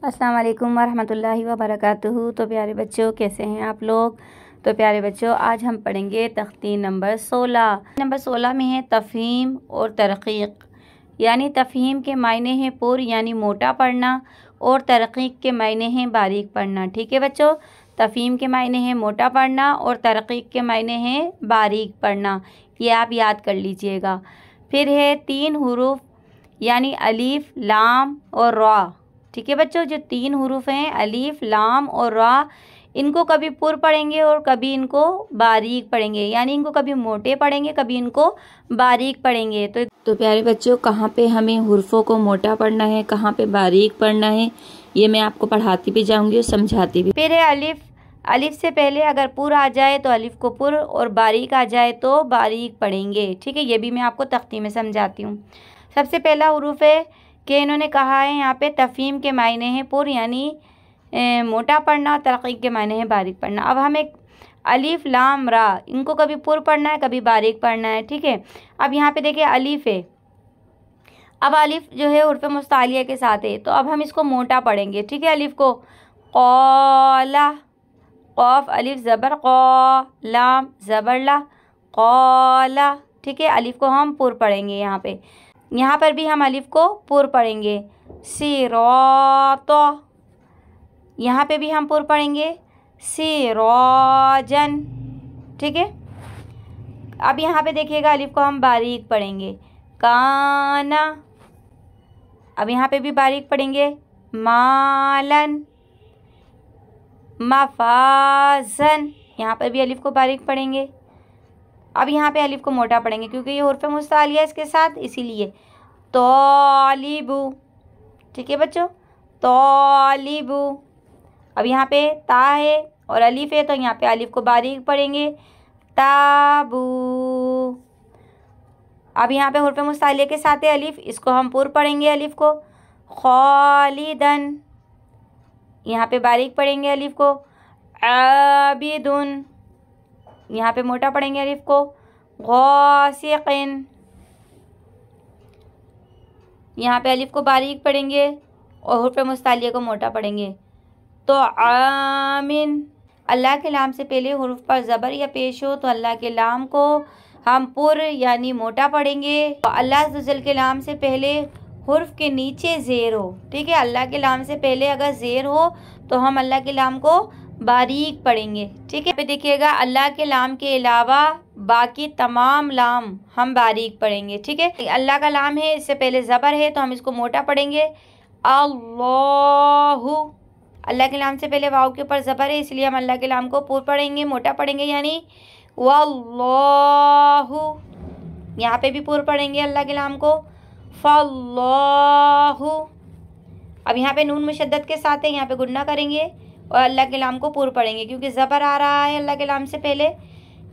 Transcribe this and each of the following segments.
अस्सलाम वालेकुम वरहमतुल्लाहि वबरकातुहू। तो प्यारे बच्चों, कैसे हैं आप लोग। तो प्यारे बच्चों, आज हम पढ़ेंगे तख्ती नंबर 16। नंबर 16 में है तफ़हीम और तरक़ीक़। यानी तफ़हीम के मायने हैं पुर यानी मोटा पढ़ना, और तरक़ीक़ के मायने हैं बारीक पढ़ना। ठीक है बच्चों, तफ़हीम के मायने हैं मोटा पढ़ना और तरक़ीक़ के मायने हैं बारीक पढ़ना। ये आप याद कर लीजिएगा। फिर है 3 हुरूफ यानी अलीफ, लाम और रा। ठीक है बच्चों, जो 3 हुरूफ हैं अलीफ, लाम और रा, इनको कभी पुर पढ़ेंगे और कभी इनको बारीक पढ़ेंगे। यानी इनको कभी मोटे पढ़ेंगे, कभी इनको बारीक पढ़ेंगे। तो प्यारे बच्चों, कहाँ पे हमें हुरूफों को मोटा पढ़ना है, कहाँ पे बारीक पढ़ना है, ये मैं आपको पढ़ाती भी जाऊंगी और समझाती भी। फिर है अलिफ। अलिफ से पहले अगर पुर आ जाए तो अलिफ को पुर, और बारीक आ जाए तो बारीक पढ़ेंगे। ठीक है, ये भी मैं आपको तख्ती में समझाती हूँ। सबसे पहला हुरूफ है कि इन्होंने कहा है यहाँ पे तफ़हीम के मायने हैं पुर यानी मोटा पढ़ना, तरक़ीक़ के मायने हैं बारीक पढ़ना। अब हमें अलिफ, लाम, रा, इनको कभी पुर पढ़ना है, कभी बारीक पढ़ना है। ठीक है, अब यहाँ पे देखिए अलिफ है। अब अलिफ जो है हुर्फ़े मुस्तालिया के साथ है, तो अब हम इसको मोटा पढ़ेंगे। ठीक है, अलिफ को क़ौला, क़ौफ अलिफ ज़बर क़ौ, लाम ज़बर ला, क़ौला। ठीक है, अलिफ को हम पुर पढ़ेंगे। यहाँ पर भी हम अलिफ को पुर पढ़ेंगे। सिरातो, यहाँ पे भी हम पुर पढ़ेंगे। सिराजन। ठीक है, अब यहाँ पे देखिएगा अलिफ को हम बारीक पढ़ेंगे। काना, अब यहाँ पे भी बारीक पढ़ेंगे। मालन, मफाजन, यहाँ पर भी अलिफ को बारीक पढ़ेंगे। अब यहाँ पे अलिफ को मोटा पढ़ेंगे क्योंकि ये हुर्फ़े मुस्तालिया इसके साथ, इसीलिए। तौलिबु। ठीक है बच्चों, तौलिबु। अब यहाँ पे ता है और अलिफ है, तो यहाँ पे अलिफ को बारीक पढ़ेंगे। ताबू। अब यहाँ पे हुर्फ़े मुस्तालिया के साथ है अलिफ, इसको हम पुर पढ़ेंगे अलिफ को। खालिदन, यहाँ पे बारीक पढ़ेंगे अलिफ को। आबिदुन, यहाँ पे मोटा पढ़ेंगे अलिफ को। गासिक़िन, यहाँ पे अलिफ को बारीक पढ़ेंगे और हुर्फ़े मुस्तालिया को मोटा पढ़ेंगे। तो आमिन, अल्लाह के लाम से पहले हुरूफ पर ज़बर या पेश हो तो अल्लाह के लाम को हम पुर यानी मोटा पढ़ेंगे। तो अल्लाह अज़्ज़ल के लाम से पहले हुर्फ के नीचे ज़ेर हो। ठीक है, अल्लाह के लाम से पहले अगर ज़ेर हो तो हम अल्लाह के लाम को बारीक पढ़ेंगे। ठीक है, पे देखिएगा अल्लाह के लाम के अलावा बाकी तमाम लाम हम बारीक पढ़ेंगे। ठीक है, अल्लाह का लाम है, इससे पहले ज़बर है तो हम इसको मोटा पढ़ेंगे। अल्लाहु, अल्लाह के लाम से पहले वाव के ऊपर ज़बर है, इसलिए हम अल्लाह के लाम को पुर पढ़ेंगे, मोटा पढ़ेंगे। यानी वल्लाहु, यहाँ पे भी पुर पढ़ेंगे अल्लाह के लाम को। फल्लाहु, अब यहाँ पे नून मुशद्दद के साथ है, यहाँ पे गुन्ना करेंगे और अल्लाह के लाम को पुर पढ़ेंगे क्योंकि ज़बर आ रहा है अल्लाह के लाम से पहले।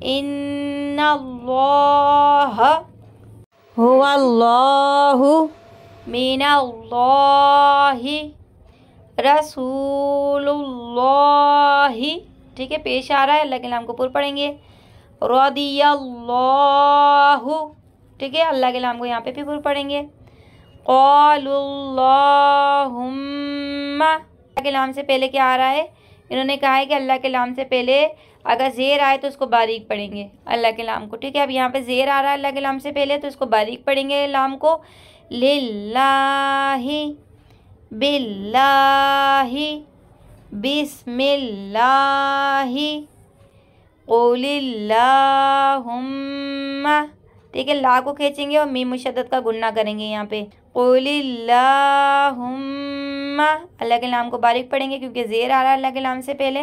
इन्नल्लाह हुवल्लाहु मिनल्लाहि रसूलुल्लाहि। ठीक है, पेश आ रहा है, अल्लाह के नाम को पुर पढ़ेंगे। रदियल्लाहु, ठीक है, अल्लाह के नाम को यहाँ पे भी पुर पढ़ेंगे। क़ालुल्लाहुम्मा, अल्लाह के नाम से पहले क्या आ रहा है, इन्होंने कहा है कि अल्लाह के नाम से पहले अगर ज़ेर आए तो उसको बारीक पढ़ेंगे अल्लाह के नाम को। ठीक है, अब यहाँ पे ज़ेर आ रहा है अल्लाह के नाम से पहले, तो इसको बारीक पढ़ेंगे लाम को। लिल्लाहि, बिल्लाहि, बिस्मिल्लाहि, क़ुलिल्लाहुम्मा। ठीक है, ला को खींचेंगे और मीम मुशद्दद का गुन्ना करेंगे यहाँ पे। क़ुलिल्लाहुम्मा, अल्लाह के नाम को बारीक पढ़ेंगे क्योंकि ज़ेर आ रहा है अल्लाह के नाम से पहले।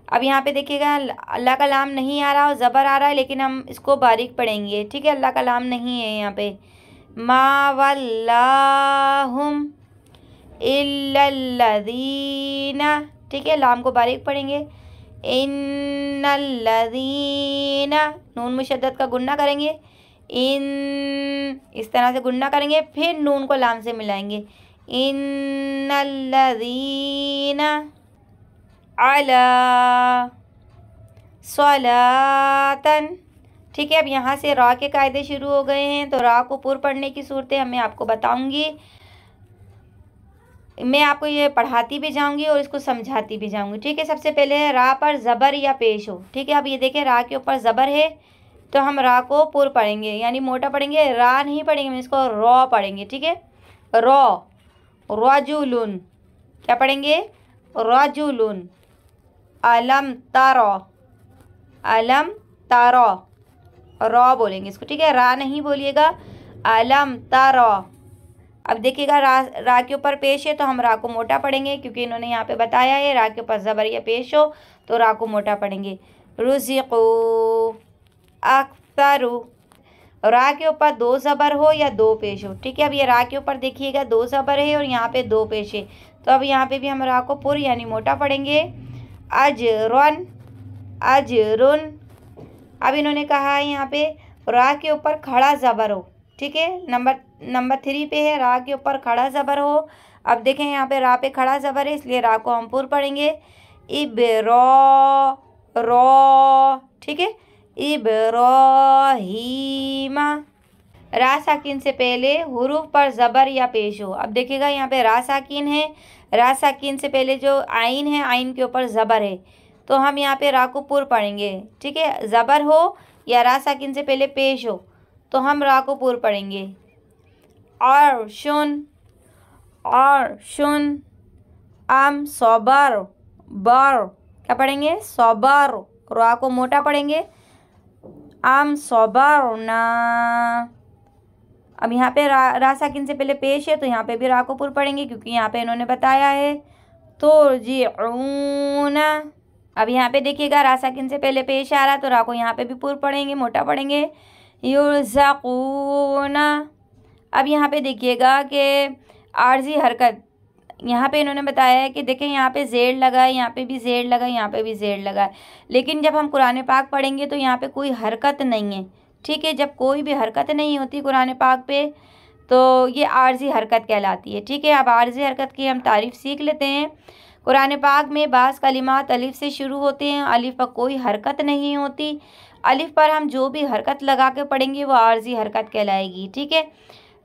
अब यहाँ पे देखिएगा अल्लाह का लाम नहीं आ रहा और ज़बर आ रहा है, लेकिन हम इसको बारीक पढ़ेंगे। ठीक है, अल्लाह का लाम नहीं है यहाँ पे। मा वल्लाहुम इल्लल्लज़ीना, ठीक है, लाम को बारीक पढ़ेंगे। इन्नल्लज़ीना, नून मुशद्दद का गुन्ना करेंगे। इन, इस तरह से गुन्ना करेंगे, फिर नून को लाम से मिलाएंगे। इन्नल्लज़ीना अला सलातन। ठीक है, अब यहाँ से रा के कायदे शुरू हो गए हैं, तो रा को पुर पढ़ने की सूरतें मैं आपको बताऊंगी। मैं आपको ये पढ़ाती भी जाऊंगी और इसको समझाती भी जाऊंगी, ठीक है। सबसे पहले है रा पर ज़बर या पेश हो, ठीक है। अब ये देखें रा के ऊपर ज़बर है तो हम रा को पुर पढ़ेंगे, यानी मोटा पढ़ेंगे, रा नहीं पढ़ेंगे, हम इसको रॉ पढ़ेंगे, ठीक है। रॉ, रजुलुन, क्या पढ़ेंगे, रजुलुन। अलम तारा, अलम तारा, रॉ बोलेंगे इसको, ठीक है, रा नहीं बोलिएगा, अलम तारा। अब देखिएगा रा के ऊपर पेश है तो हम रा को मोटा पढ़ेंगे, क्योंकि इन्होंने यहाँ पे बताया है रा के ऊपर ज़बर या पेश हो तो रा को मोटा पढ़ेंगे। रुज़िक़ू, अक्तरू, रा के ऊपर 2 ज़बर हो या 2 पेश हो, ठीक है। अब ये रा के ऊपर देखिएगा 2 ज़बर है और यहाँ पे 2 पेश है, तो अब यहाँ पे भी हम रा को पुर यानी मोटा पढ़ेंगे। अजरन, अजरुन। अब इन्होंने कहा है यहाँ पे रा के ऊपर खड़ा ज़बर हो, ठीक है। नंबर 3 पे है रा के ऊपर खड़ा ज़बर हो। अब देखें यहाँ पे रा पे खड़ा ज़बर है, इसलिए रा को हम पुर पढ़ेंगे। इब्रा, रॉ, ठीक है, इब्राहीमा। रा साकिन से पहले हुरूफ पर ज़बर या पेश हो। अब देखिएगा यहाँ पे रा साकिन है, रा साकिन से पहले जो आइन है, आइन के ऊपर ज़बर है, तो हम यहाँ पे रा को पुर पढ़ेंगे, ठीक है। ज़बर हो या रा साकिन से पहले पेश हो तो हम रा को पुर पढ़ेंगे। और शुन, और शुन। अम सबर, बर, क्या पढ़ेंगे, सबर, रा को मोटा पढ़ेंगे। अम सबर ना। अब यहाँ पे रा साकिन से पहले पेश है तो यहाँ पे भी रा को पुर पढ़ेंगे, क्योंकि यहाँ पे इन्होंने बताया है तुरजिऊना। अब यहाँ पे देखिएगा रा साकिन से पहले पेश आ रहा है तो रा को यहाँ पे भी पुर पढ़ेंगे, मोटा पढ़ेंगे। युरज़क़ूना। अब यहाँ पे देखिएगा कि आर्जी हरकत, यहाँ पे इन्होंने बताया है कि देखें यहाँ पे ज़ेड लगा है, यहाँ पे भी ज़ेड लगा है, यहाँ पे भी ज़ेड लगा है, लेकिन जब हम कुरान पाक पढ़ेंगे तो यहाँ पे कोई हरकत नहीं है, ठीक है। जब कोई भी हरकत नहीं होती कुरान पाक पे तो ये आर्जी हरकत कहलाती है, ठीक है। अब आर्जी हरकत की हम तारीफ़ सीख लेते हैं। कुरान पाक में बाज़ कलिमात अलिफ से शुरू होते हैं, अलिफ पर कोई हरकत नहीं होती, अलिफ पर हम जो भी हरकत लगा के पढ़ेंगे वो आर्जी हरकत कहलाएगी, ठीक है।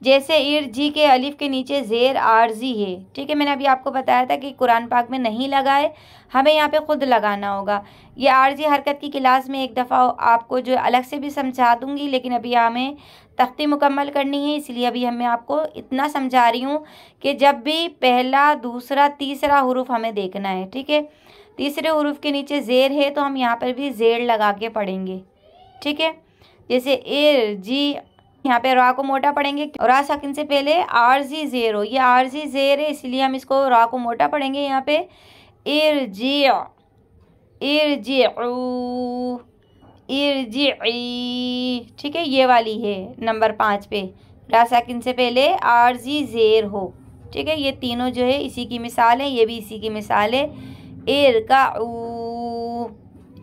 जैसे इर्जी के अलिफ के नीचे ज़ेर आर्जी है, ठीक है। मैंने अभी आपको बताया था कि कुरान पाक में नहीं लगा है, हमें यहाँ पे ख़ुद लगाना होगा। ये आर्जी हरकत की क्लास में एक दफ़ा आपको जो अलग से भी समझा दूँगी, लेकिन अभी हमें तख्ती मुकम्मल करनी है, इसलिए अभी मैं आपको इतना समझा रही हूँ कि जब भी पहला, दूसरा, तीसरा हुरूफ हमें देखना है, ठीक है। तीसरे हुरूफ के नीचे ज़ेर है तो हम यहाँ पर भी ज़ेर लगा के पढ़ेंगे, ठीक है। जैसे इर्जी, यहाँ पे रा को मोटा पढ़ेंगे, रा साकिन से पहले आर्जी ज़ेर हो, ये आर्जी ज़ेर है इसलिए हम इसको रा को मोटा पढ़ेंगे। यहाँ पे इर्जी, इर्जिऊ, इर्जिई, ठीक है, ये वाली है नंबर 5 पे, रा साकिन से पहले आर्जी ज़ेर हो, ठीक है। ये तीनों जो है इसी की मिसाल है, ये भी इसी की मिसाल है। इरकाऊ,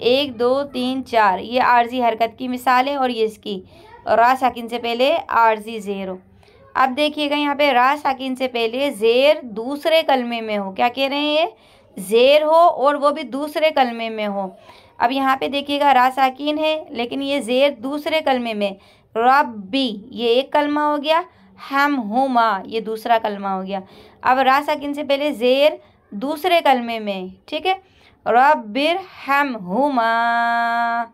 1 2 3 4, ये आर्जी हरकत की मिसाल है और ये इसकी, रा साकिन से पहले आर्जी ज़ेर हो। अब देखिएगा यहाँ पे रा साकिन से पहले ज़ेर दूसरे कलमे में हो, क्या कह रहे हैं, ये ज़ेर हो और वो भी दूसरे कलमे में हो। अब यहाँ पे देखिएगा रा साकिन है लेकिन ये ज़ेर दूसरे कलमे में, रब्बी ये एक कलमा हो गया, हम हुमा ये दूसरा कलमा हो गया। अब रा साकिन से पहले ज़ेर दूसरे कलमे में, ठीक है, रब्बिर हम हुमा।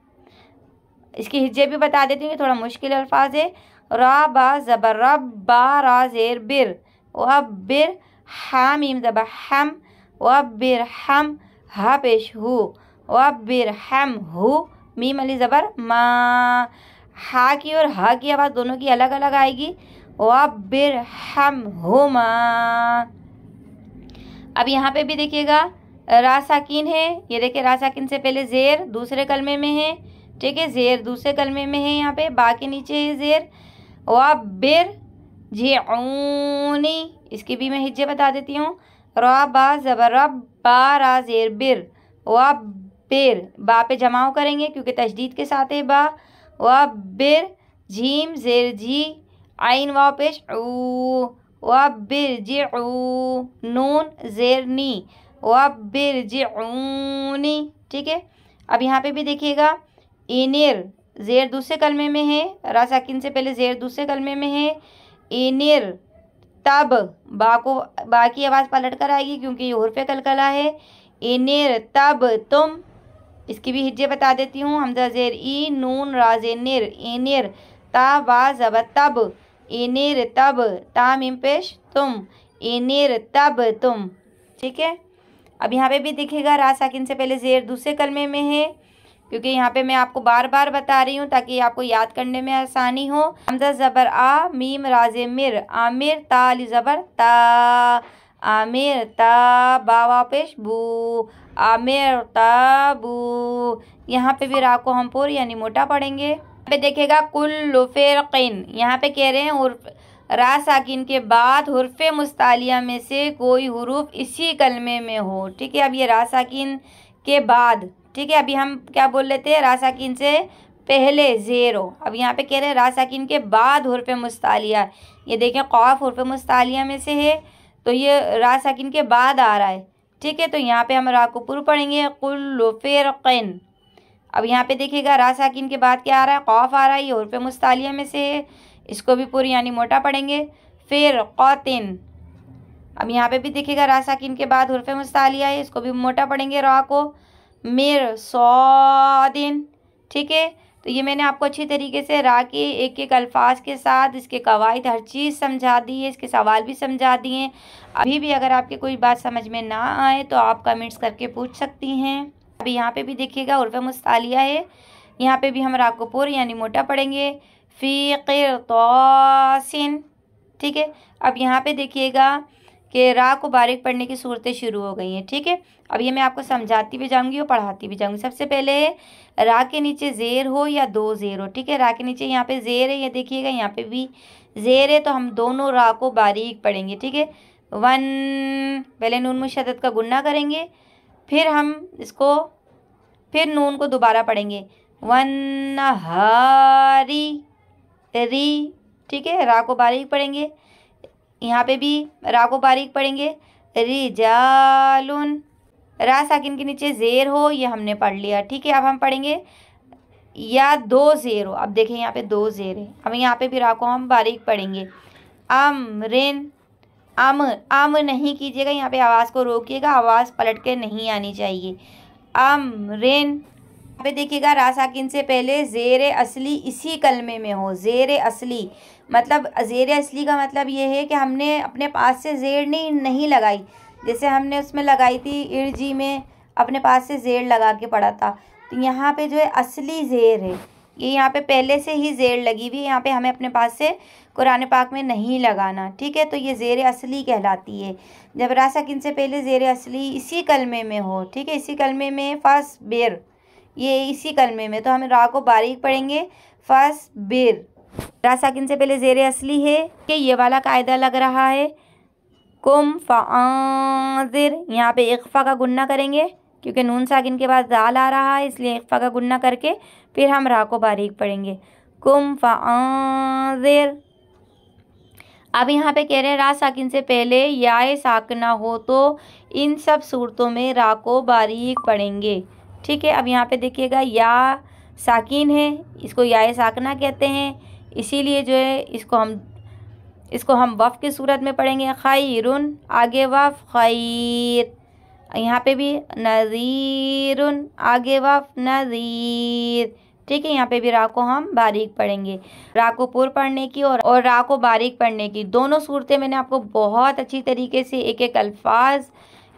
इसकी हिज्जे भी बता देती हूँ, थोड़ा मुश्किल अल्फाज है। रा बा ज़बर रब, बा रा ज़ेर बिर, वब्बिर हामीम ज़बर हम, वब्बिर हम हा पेश हु, वब्बिर हम हु, मीम अली ज़बर मा। हा की और हा की आवाज़ दोनों की अलग अलग आएगी। वब्बिर हम हुमा। अब यहाँ पे भी देखिएगा रा साकिन है, ये देखिए रा साकिन से पहले ज़ेर दूसरे कलमे में है, ठीक है, ज़ेर दूसरे कलमे में है, यहाँ पे बा के नीचे है ज़ेर। वब्बिर जिऊनी, इसकी भी मैं हिज्जे बता देती हूँ। रा बा ज़बर रब, बा रा ज़ेर बिर, वब्बिर, बा पे जमाव करेंगे क्योंकि तशदीद के साथ है बा। वब्बिर जीम ज़ेर जी, आइन वाव पेश ऊ, वब्बिर जिऊ, नून ज़ेर नी, वब्बिर जिऊनी, ठीक है। अब यहाँ पे भी देखिएगा इनिर, ज़ेर दूसरे कलमे में है, रा साकिन से पहले ज़ेर दूसरे कलमे में है, इनिर तब, बा की आवाज़ पलट कर आएगी क्योंकि ये हुर्फ़े कलकला है। इनिर तब तुम, इसकी भी हिज्जे बता देती हूँ। हमज़ा ज़ेर ई, नून राज़े निर, इनिर, ता बा ज़बर तब, इनिर तब, ता मीम पेश तुम, इनिर तब तुम। ठीक है, अब यहाँ पे भी दिखेगा रा साकिन से पहले ज़ेर दूसरे कलमे में है, क्योंकि यहाँ पे मैं आपको बार बार बता रही हूँ ताकि आपको याद करने में आसानी हो। हमज़ा ज़बर आ, मीम राज़े मिर, आमिर, ता अली ज़बर ता, आमिर ता, बा पेश बू, आमिर ताबू। यहाँ पे भी रा को हम पुर यानी मोटा पढ़ेंगे। यहाँ पे देखेगा कुल्लु फ़िरक़िन, यहाँ पे कह रहे हैं रा साकिन के बाद हुर्फ़े मुस्तालिया में से कोई हुरूफ इसी कलमे में हो। ठीक है, अब ये रा साकिन के बाद, ठीक है, अभी हम क्या बोल लेते हैं, रा साकिन से पहले ज़ेर हो। अब यहाँ पे कह रहे हैं रा साकिन के बाद हुर्फ़े मुस्तालिया। ये देखें क़ाफ़ हुर्फ़े मुस्तालिया में से है, तो ये रा साकिन के बाद आ रहा है। ठीक है, तो यहाँ पे हम रा को पुर पढ़ेंगे, कुल्लु फ़िरक़िन। अब यहाँ पे देखिएगा रा साकिन के बाद क्या आ रहा है, क़ाफ़ आ रहा है, ये हुर्फ़े मुस्तालिया में से है, इसको भी पूरी यानी मोटा पढ़ेंगे, फ़िरक़तिन। अब यहाँ पे भी देखिएगा रा साकिन के बाद हुर्फ़े मुस्तालिया है, इसको भी मोटा पढ़ेंगे रा को, मिरसादिन। ठीक है, तो ये मैंने आपको अच्छी तरीके से रा के एक एक अल्फाज के साथ इसके कवायद हर चीज़ समझा दी है, इसके सवाल भी समझा दिए हैं। अभी भी अगर आपके कोई बात समझ में ना आए तो आप कमेंट्स करके पूछ सकती हैं। अभी यहाँ पे भी देखिएगा हुर्फ़े मुस्तालिया है, यहाँ पे भी हम रा को पुर यानी मोटा पढ़ेंगे, फ़ी क़िरतासिन। ठीक है, अब यहाँ पे देखिएगा कि रा को बारीक पढ़ने की सूरतें शुरू हो गई हैं। ठीक है, अब ये मैं आपको समझाती भी जाऊंगी और पढ़ाती भी जाऊंगी। सबसे पहले रा के नीचे ज़ेर हो या दो ज़ेर हो। ठीक है, रा के नीचे यहाँ पे ज़ेर है, ये देखिएगा यहाँ पे भी ज़ेर है, तो हम दोनों रा को बारीक पढ़ेंगे। ठीक है, वन, पहले नून मुशद्दद का गुन्ना करेंगे, फिर हम इसको फिर नून को दोबारा पढ़ेंगे, वन नहारी री। ठीक है, रा को बारीक पढ़ेंगे, यहाँ पे भी रा को बारीक पढ़ेंगे, रिजालुन। रा साकिन के नीचे ज़ेर हो, ये हमने पढ़ लिया। ठीक है, अब हम पढ़ेंगे या दो ज़ेर हो। अब देखें यहाँ पे दो ज़ेर है, अब यहाँ पे भी रा को हम बारीक पढ़ेंगे, अमरिन। अम नहीं कीजिएगा, यहाँ पे आवाज़ को रोकिएगा, आवाज़ पलट के नहीं आनी चाहिए, अमरिन। यहाँ पे देखिएगा रा साकिन से पहले ज़ेर असली इसी कलमे में हो। ज़ेर असली मतलब, ज़ेर असली का मतलब ये है कि हमने अपने पास से ज़ेर नहीं लगाई, जैसे हमने उसमें लगाई थी इर्जी में, अपने पास से ज़ेर लगा के पढ़ा था। तो यहाँ पे जो है असली ज़ेर है, ये यहाँ पे पहले से ही ज़ेर लगी हुई है, यहाँ पे हमें अपने पास से कुरान पाक में नहीं लगाना। ठीक है, तो ये ज़ेर असली कहलाती है जब रा साकिन से पहले ज़ेर असली इसी कलमे में हो। ठीक है, इसी कलमे में फ़स्बिर, ये इसी कलमे में, तो हम रा को बारीक पढ़ेंगे, फ़स्बिर। रा साकिन से पहले ज़ेर असली है कि ये वाला कायदा लग रहा है, कुम फ़ाज़िर। यहाँ पे इक़्फ़ा का गुन्ना करेंगे क्योंकि नून साकिन के बाद दाल आ रहा है, इसलिए इक़्फ़ा का गुन्ना करके फिर हम रा को बारीक पढ़ेंगे, कुम फ़ाज़िर। अब यहाँ पे कह रहे हैं रा साकिन से पहले याए साकिना हो तो इन सब सूरतों में रा को बारीक पढ़ेंगे। ठीक है, अब यहाँ पे देखिएगा या साकिन है, इसको याए साकिना कहते हैं, इसीलिए जो है इसको हम वफ़ की सूरत में पढ़ेंगे, खैरुन, आगे वफ़ खैर। यहाँ पे भी नज़ीरुन, आगे वफ़ नज़ीर। ठीक है, यहाँ पे भी रा को हम बारीक पढ़ेंगे। रा को पुर पढ़ने की और रा को बारीक पढ़ने की दोनों सूरतें मैंने आपको बहुत अच्छी तरीके से एक एक अल्फाज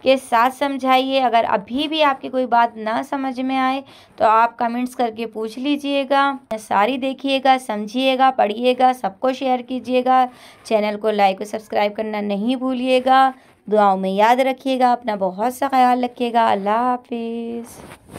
के साथ समझाई है। अगर अभी भी आपकी कोई बात ना समझ में आए तो आप कमेंट्स करके पूछ लीजिएगा। सारी देखिएगा, समझिएगा, पढ़िएगा, सबको शेयर कीजिएगा। चैनल को लाइक और सब्सक्राइब करना नहीं भूलिएगा। दुआओं में याद रखिएगा, अपना बहुत सा ख्याल रखिएगा। अल्लाह हाफिज़।